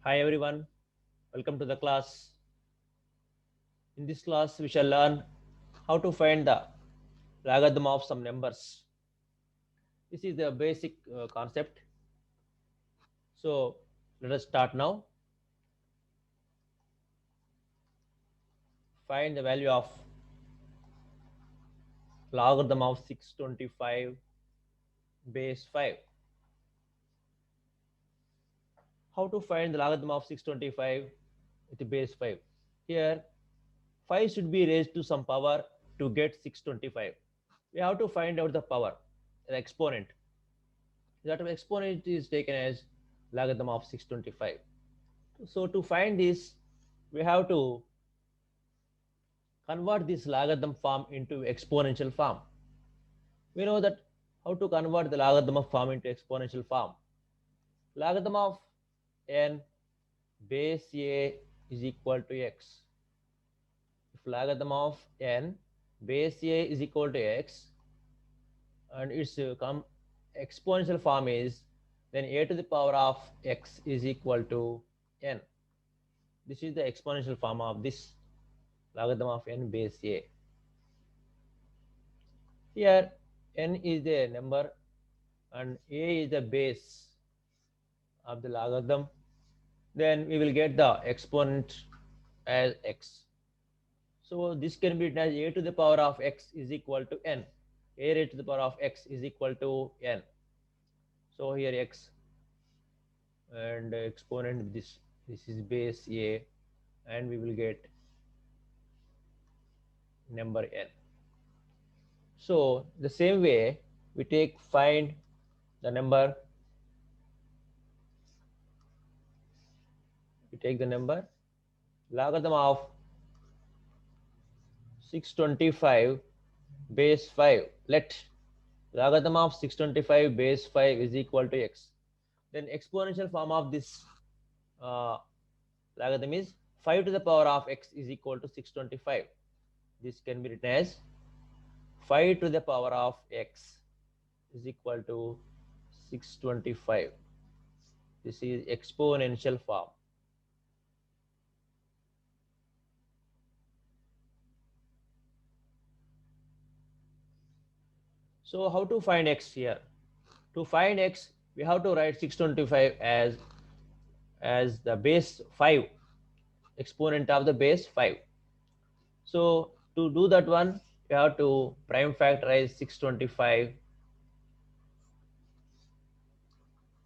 Hi everyone, welcome to the class. In this class, we shall learn how to find the logarithm of some numbers. This is the basic concept. So let us start now. Find the value of logarithm of 625 base 5. How to find the logarithm of 625 with the base 5? Here, 5 should be raised to some power to get 625. We have to find out the power, the exponent. That exponent is taken as logarithm of 625. So to find this, we have to convert this logarithm form into exponential form. We know that how to convert the logarithm of form into exponential form. Logarithm of n base a is equal to x. If logarithm of n base a is equal to x and its exponential form is, then a to the power of x is equal to n. This is the exponential form of this logarithm of n base a. Here n is the number and a is the base of the logarithm. Then we will get the exponent as x. So this can be written as a to the power of x is equal to n. A raised to the power of x is equal to n. So here x and exponent this is base a, and we will get number n. So the same way we take find the number, we take the number logarithm of 625 base 5. Let logarithm of 625 base 5 is equal to x. Then exponential form of this uh, logarithm is 5 to the power of x is equal to 625. This can be written as 5 to the power of x is equal to 625. This is exponential form. So how to find x here? To find x, we have to write 625 as the base 5, exponent of the base 5. So to do that one, you have to prime factorize 625.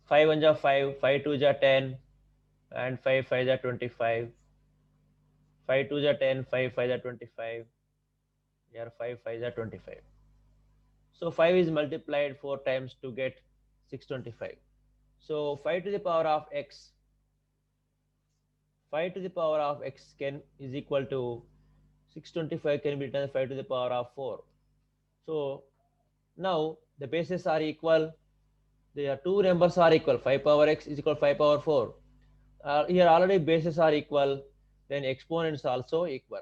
5 1 ja 5, 5 2 ja 10, and 5 5 ja 25. 5 2 ja 10, 5 5 ja 25. Here 5 5 ja 25. So 5 is multiplied 4 times to get 625. So 5 to the power of x, 5 to the power of x can is equal to 625 can be written as 5 to the power of 4. So now the bases are equal. The two numbers are equal. 5 power x is equal to 5 power 4. Here already bases are equal. Then exponents also equal.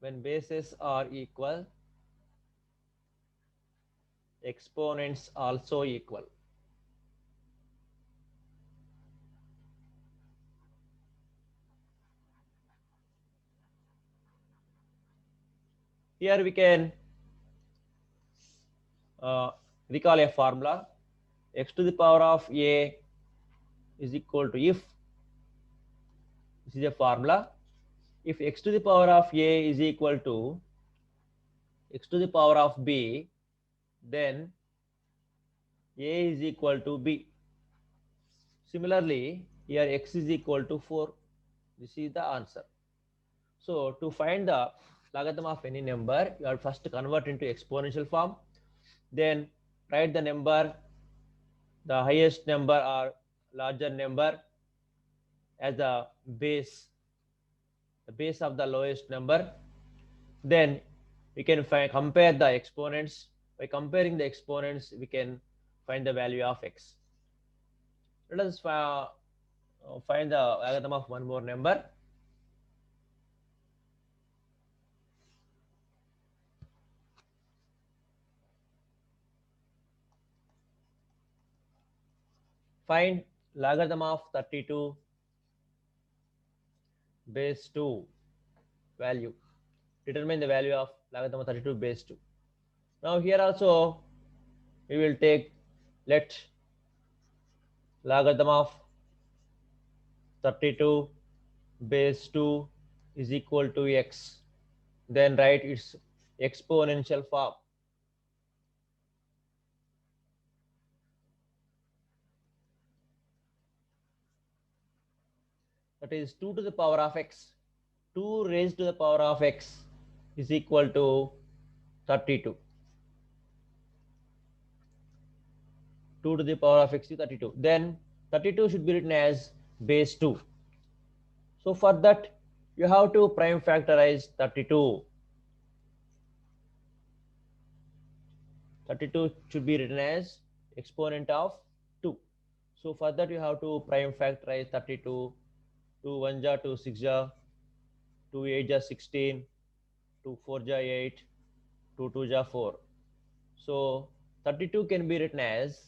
When bases are equal, exponents also equal. Here we can recall a formula. X to the power of a is equal to, if this is a formula, if x to the power of a is equal to x to the power of b, then a is equal to b. Similarly, here x is equal to 4. This is the answer. So to find the logarithm of any number, you have first convert into exponential form, then write the number, the highest number or larger number as the base of the lowest number. Then we can compare the exponents. By comparing the exponents, we can find the value of x. Let us find the logarithm of one more number. Find logarithm of 32 base 2 value. Determine the value of logarithm of 32 base 2. Now here also we will take, let logarithm of 32 base 2 is equal to x. Then write its exponential form. That is 2 to the power of x. 2 raised to the power of x is equal to 32. 2 to the power of x is 32. Then 32 should be written as base 2. So for that, you have to prime factorize 32. 32 should be written as exponent of 2. So for that, you have to prime factorize 32. 2 1 ja 2 6 ja, 2 8 ja 16, 2 4 ja 8, 2 2 ja 4. So 32 can be written as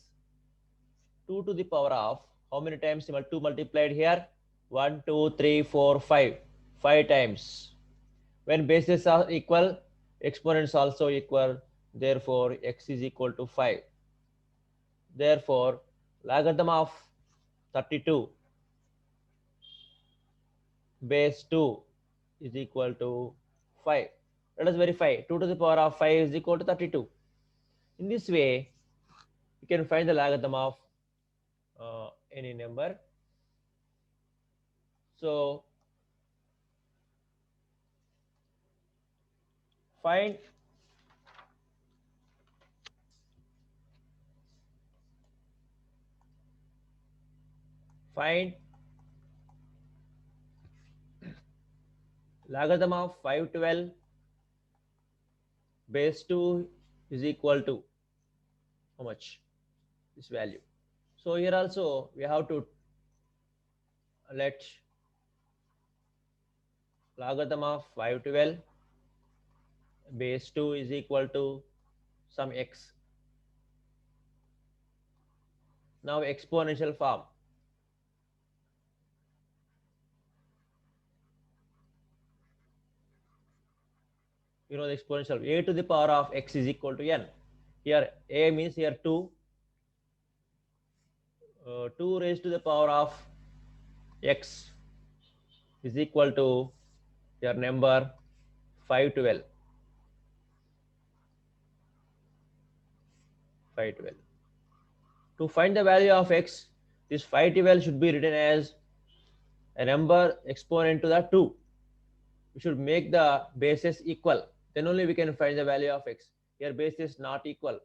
2 to the power of, how many times 2 multiplied here? 1 2 3 4 5. 5 times. When bases are equal, exponents also equal. Therefore, x is equal to 5. Therefore, logarithm of 32 base 2 is equal to 5. Let us verify. 2 to the power of 5 is equal to 32. In this way, you can find the logarithm of any number. So, find logarithm of 512 base 2 is equal to how much? This value. So here also we have to let logarithm of 512 base 2 is equal to some x. Now exponential form. You know the exponential, a to the power of x is equal to n. Here a means here 2. 2 raised to the power of x is equal to your number 512. 512. To find the value of x, this 512 should be written as a number exponent to the 2. We should make the bases equal. Then only we can find the value of x. Here base is not equal.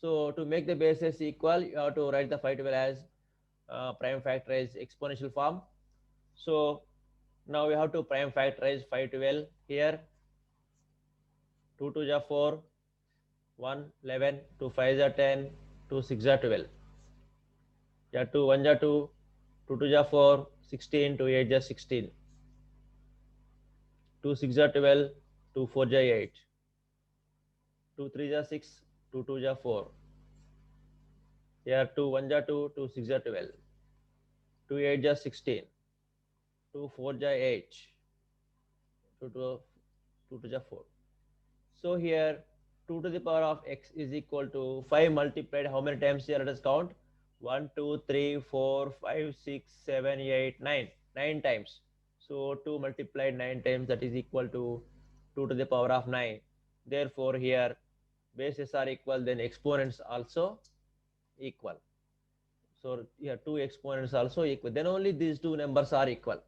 So to make the bases equal, you have to write the 512 as prime factorize exponential form. So now we have to prime factorize 512 here. 2 2 ja 4, 1 11, 2 5 ja 10, 2 6 ja 12. Ja 2 1 ja 2, 2 2 ja 4, 16, 2 8 ja 16. 2 6 ja 12, 2 4 ja 8. 2 3 ja 6, 2 2 ja 4. Here 2 1 ja 2, 2 6 ja 12. 2 8 ja 16. 2 4 ja 8. 2 2 ja 4. So here 2 to the power of x is equal to 5 multiplied how many times here? Let us count. 1 2 3 4 5 6 7 8 9. 9 times. So 2 multiplied 9 times, that is equal to 2 to the power of 9. Therefore here bases are equal, then exponents also equal. So here two exponents also equal. Then only these two numbers are equal.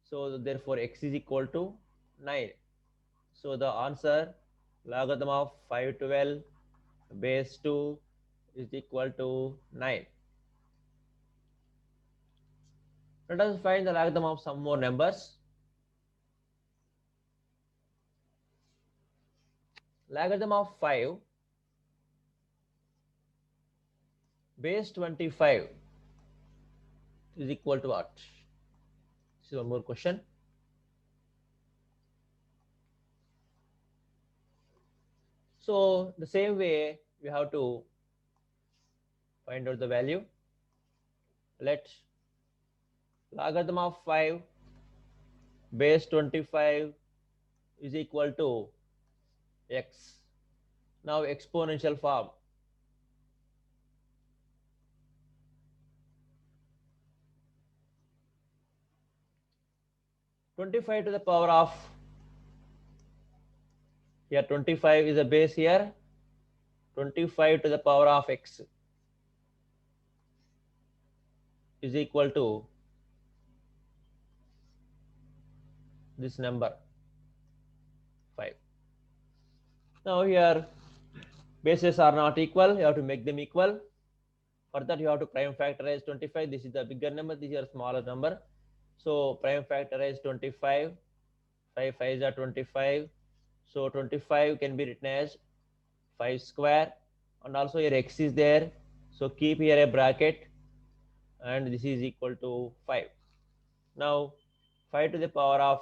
So therefore x is equal to 9. So the answer, logarithm of 512 base 2 is equal to 9. Let us find the logarithm of some more numbers. Logarithm of 5 base 25 is equal to what? This is one more question. So the same way we have to find out the value. Let Logarithm of 5 base 25 is equal to x. Now exponential form. Twenty-five to the power of, here 25 is a base here, 25 to the power of x is equal to this number 5. Now here bases are not equal, you have to make them equal. For that you have to prime factorize 25. This is the bigger number, this is a smaller number. So prime factorize 25, 5 5s are 25. So 25 can be written as 5 square, and also here x is there. So keep here a bracket, and this is equal to 5. Now 5 to the power of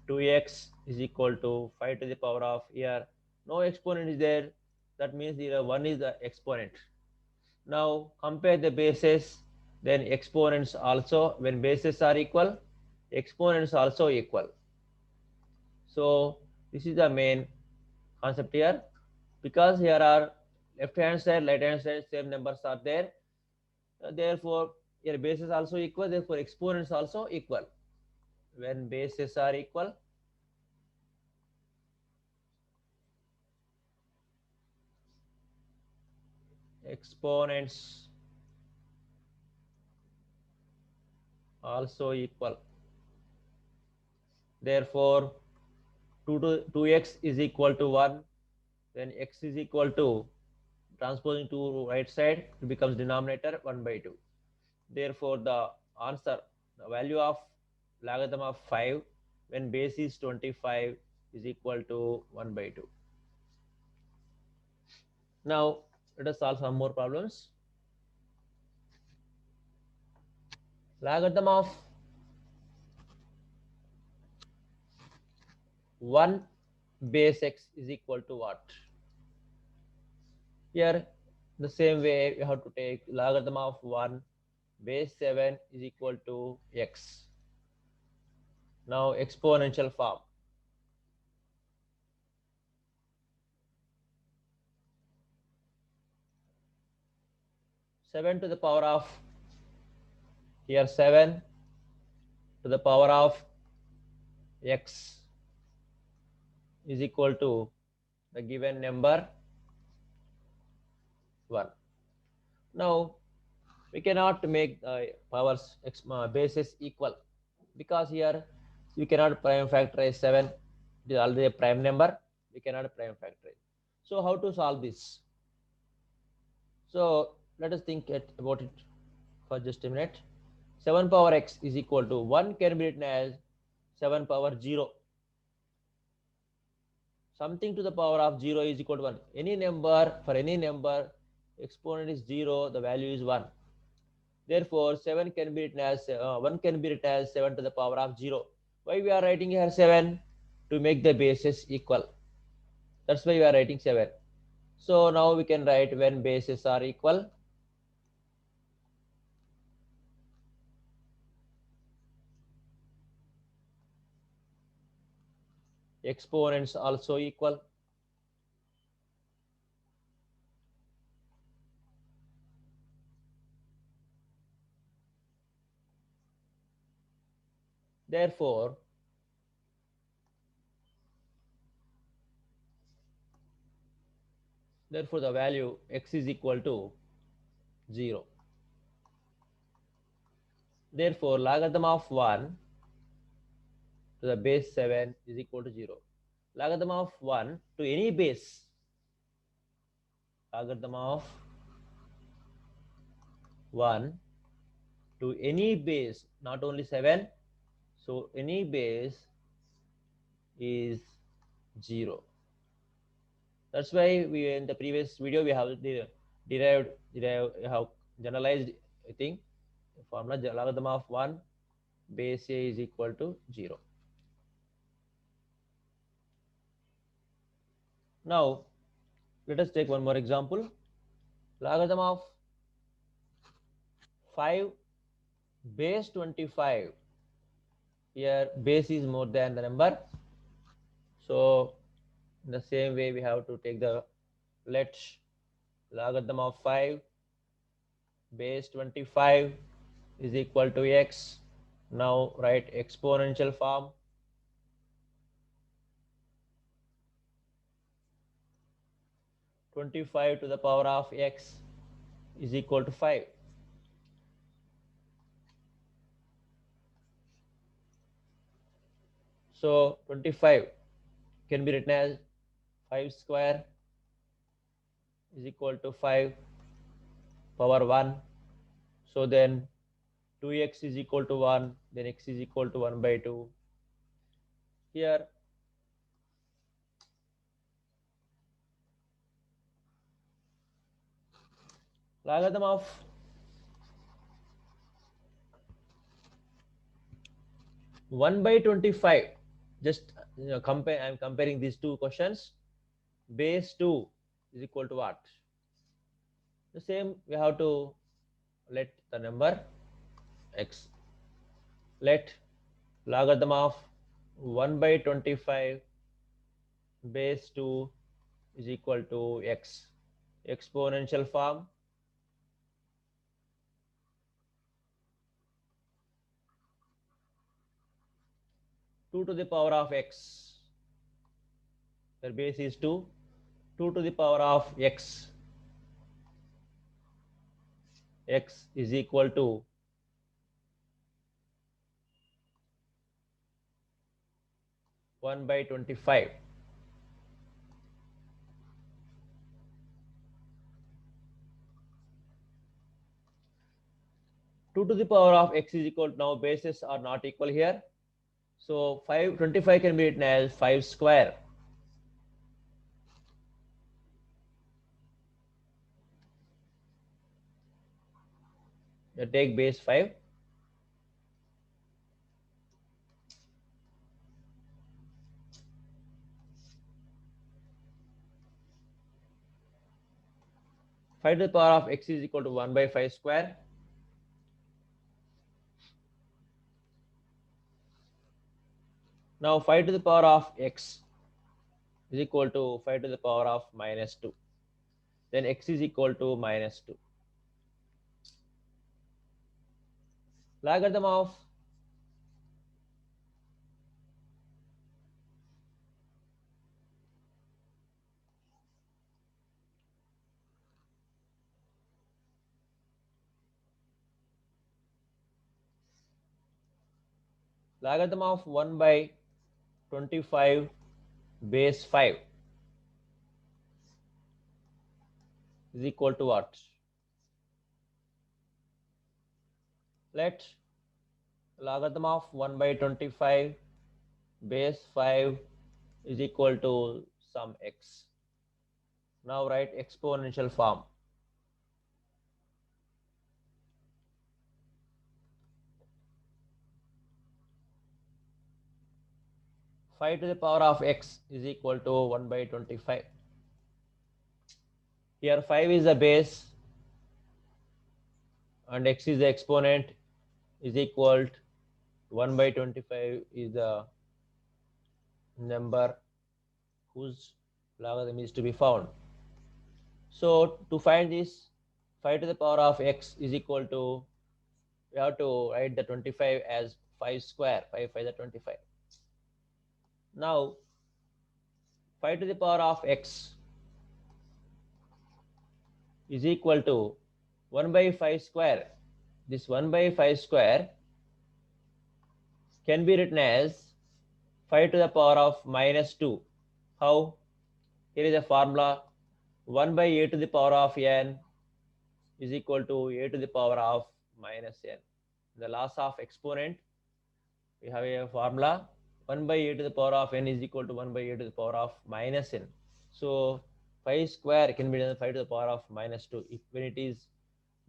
2x is equal to 5 to the power of, here no exponent is there, that means here 1 is the exponent. Now compare the bases, then exponents also, when bases are equal, exponents also equal. So this is the main concept here, because here are left hand side, right hand side, same numbers are there. Therefore here bases also equal, therefore exponents also equal. When bases are equal, exponents also equal. Therefore 2x is equal to 1, then x is equal to, transposing to right side, it becomes denominator 1 by 2. Therefore the answer, the value of logarithm of 5 when base is 25 is equal to 1 by 2. Now let us solve some more problems. Logarithm of 1 base x is equal to what? Here the same way we have to take logarithm of 1 base 7 is equal to x. Now exponential form. Seven to the power of, here 7 to the power of x is equal to the given number 1. Now we cannot make powers bases equal, because here we cannot prime factorize 7, it is already a prime number, we cannot prime factorize. So how to solve this? So let us think about it for just a minute. 7 power x is equal to 1 can be written as 7 power 0. Something to the power of 0 is equal to 1. Any number, for any number, exponent is 0, the value is 1. Therefore 7 can be written as 1 can be written as 7 to the power of 0. Why we are writing here 7? To make the bases equal. That's why we are writing 7. So now we can write when bases are equal, exponents also equal. Therefore the value x is equal to 0. Therefore logarithm of 1 to the base 7 is equal to 0. Logarithm of 1 to any base, logarithm of 1 to any base, not only 7, so any base is 0. That's why we, in the previous video, we have derived have generalized thing, formula logarithm of 1 base a is equal to 0. Now let us take one more example. Logarithm of 5 base 25, here base is more than the number, so in the same way we have to take the let logarithm of 5 base 25 is equal to x. Now write exponential form. (25 to the power of x is equal to 5). So 25 can be written as 5 square is equal to 5 power 1. So then 2x is equal to 1, then x is equal to 1 by 2. Here logarithm of 1 by 25, just compare, I am comparing these two questions. Base 2 is equal to what? The same, we have to let the number x. Let logarithm of 1 by 25 base 2 is equal to x. Exponential form. Two to the power of x. The base is 2. 2 to the power of x. X is equal to 1 by 25. Two to the power of x is equal to, now bases are not equal here. So 25 can be written as 5 square. You take base 5. Five to the power of x is equal to 1 by 5 square. Now 5 to the power of x is equal to 5 to the power of minus 2. Then x is equal to minus 2. Logarithm of logarithm of 1 by 25 base 5 is equal to what? Let logarithm of 1 by 25 base 5 is equal to some x. Now write exponential form. Five to the power of x is equal to 1 by 25. Here 5 is the base and x is the exponent, is equal to 1 by 25 is the number whose logarithm is to be found. So to find this, 5 to the power of x is equal to, we have to write the 25 as 5 square. 5 5 is 25. Now 5 to the power of x is equal to 1 by 5 square. This 1 by 5 square can be written as 5 to the power of minus 2. How? Here is a formula. 1 by a to the power of n is equal to a to the power of minus n. The laws of exponent, we have a formula. 1 by a to the power of n is equal to 1 by a to the power of minus n. So 5 square can be done 5 to the power of minus 2. If when it is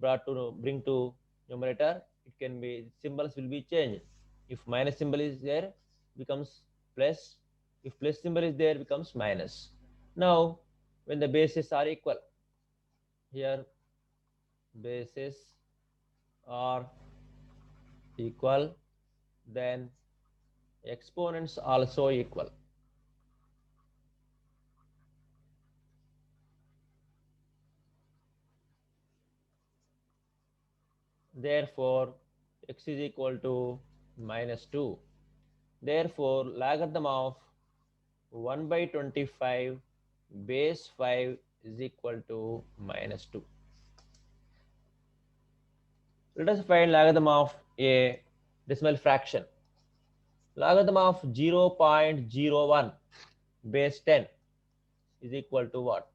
bring to numerator, it can be, symbols will be changed. If minus symbol is there, becomes plus. If plus symbol is there, becomes minus. Now when the bases are equal, here bases are equal, then exponents also equal. Therefore, x is equal to minus 2. Therefore, logarithm of 1 by 25 base 5 is equal to minus 2. Let us find logarithm of a decimal fraction. Logarithm of 0.01 base 10 is equal to what?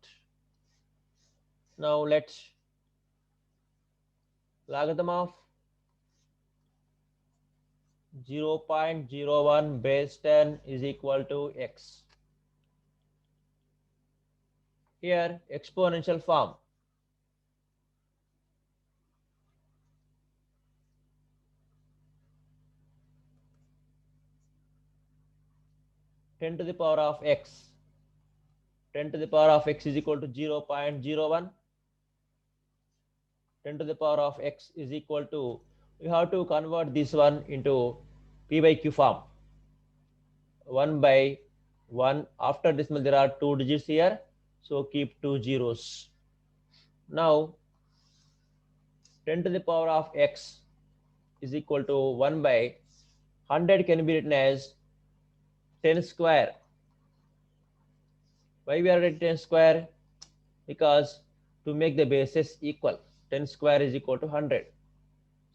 Now let's logarithm of 0.01 base 10 is equal to x. Here exponential form. Ten to the power of x. 10 to the power of x is equal to 0.01. 10 to the power of x is equal to, we have to convert this one into p by q form. 1 by 1, after decimal there are 2 digits here, so keep 2 zeros. Now 10 to the power of x is equal to 1 by 100 can be written as 10 square. Why we are writing 10 square? Because to make the bases equal, 10 square is equal to 100.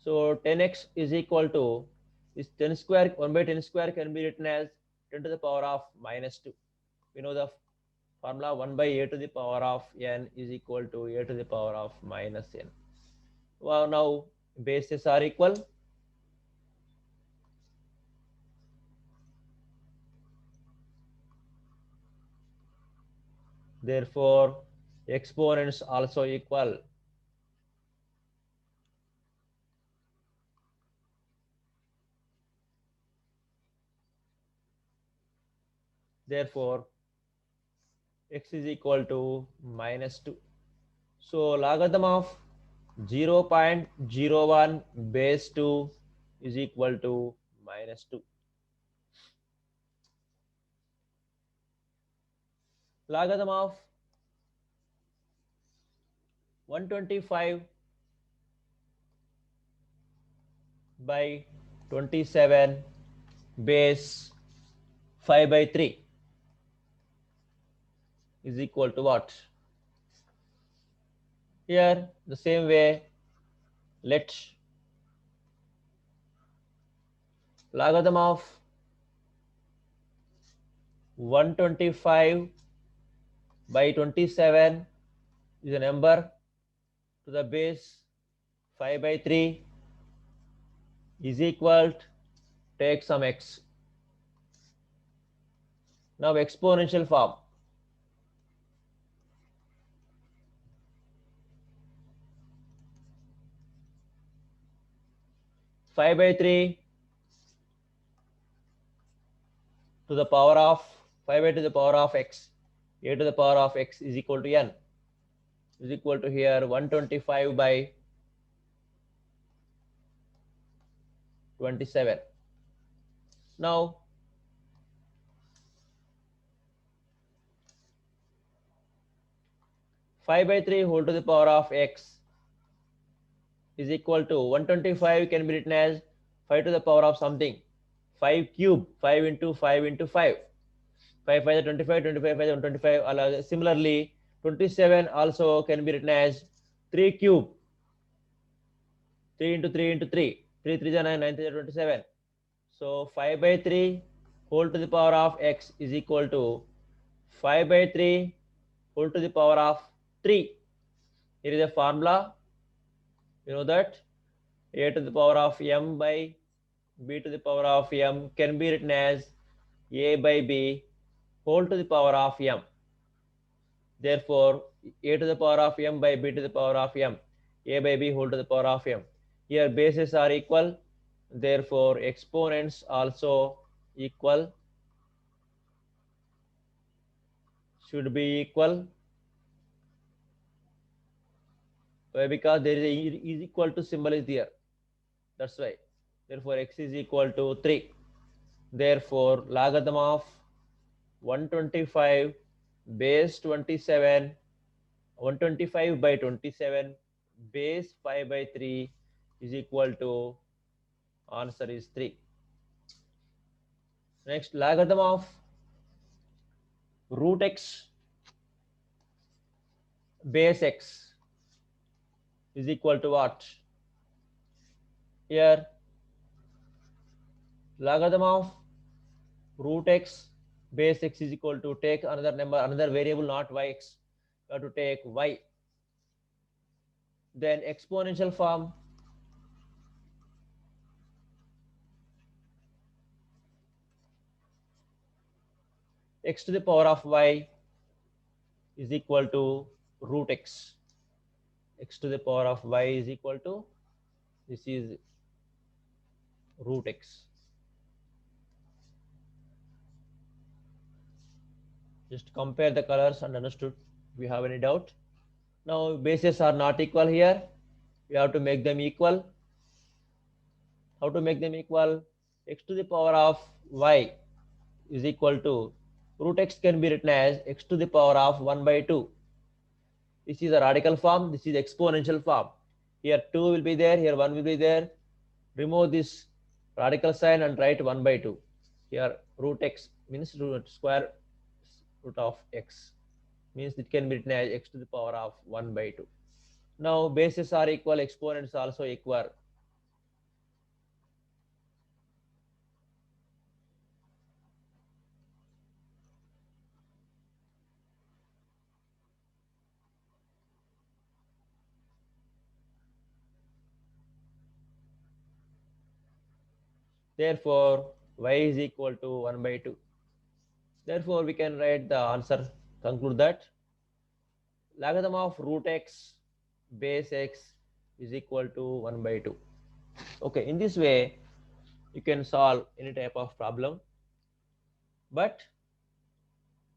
So 10x is equal to, is 10 square, 1 by 10 square can be written as 10 to the power of minus 2. We know the formula, 1 by a to the power of n is equal to a to the power of minus n. Well, now bases are equal. Therefore, exponents also equal. Therefore, x is equal to minus 2. So logarithm of 0.01 base 2 is equal to minus 2. Logarithm of 125 by 27 base 5 by 3 is equal to what? Here the same way, let logarithm of 125 by 27 is a number to the base 5 by 3 is equal to, take some x. Now exponential form. Five by 3 to the power of 5 by to the power of x, a to the power of x is equal to n, is equal to here 125 by 27. Now five by 3 whole to the power of x is equal to 125 can be written as 5 to the power of something, 5 cube, 5 into 5 into 5, 5 5 is 25, 25 5 is 125. Similarly 27 also can be written as 3 cube, 3 into 3 into 3, 3 3 is 9, 9 3 is 27. So 5 by 3 whole to the power of x is equal to 5 by 3 whole to the power of 3. Here is a formula. You know that a to the power of m by b to the power of m can be written as a by b whole to the power of m. Therefore, a to the power of m by b to the power of m, a by b whole to the power of m. Here bases are equal. Therefore, exponents also equal, should be equal. Why? Because there is a is equal to symbol is there. That's why. Therefore, x is equal to 3. Therefore, logarithm of 125 base 27, 125 by 27 base 5 by 3 is equal to, answer is 3. Next, logarithm of root x base x is equal to what? Here, logarithm of root x base x is equal to, take another number, another variable, not yx. You have to take y. Then exponential form, x to the power of y is equal to root x. X to the power of y is equal to, this is root x. Just compare the colors and understood. If you have any doubt. Now bases are not equal here. We have to make them equal. How to make them equal? X to the power of y is equal to, root x can be written as x to the power of 1 by 2. This is a radical form. This is exponential form. Here 2 will be there. Here 1 will be there. Remove this radical sign and write 1 by 2. Here root x means square root of x, means it can be written as x to the power of 1 by 2. Now bases are equal, exponents also equal. Therefore, y is equal to 1 by 2. Therefore, we can write the answer, conclude that logarithm of root x base x is equal to 1 by 2. Okay, in this way, you can solve any type of problem. But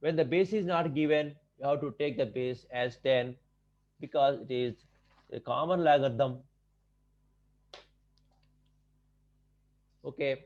when the base is not given, you have to take the base as 10 because it is a common logarithm. Okay,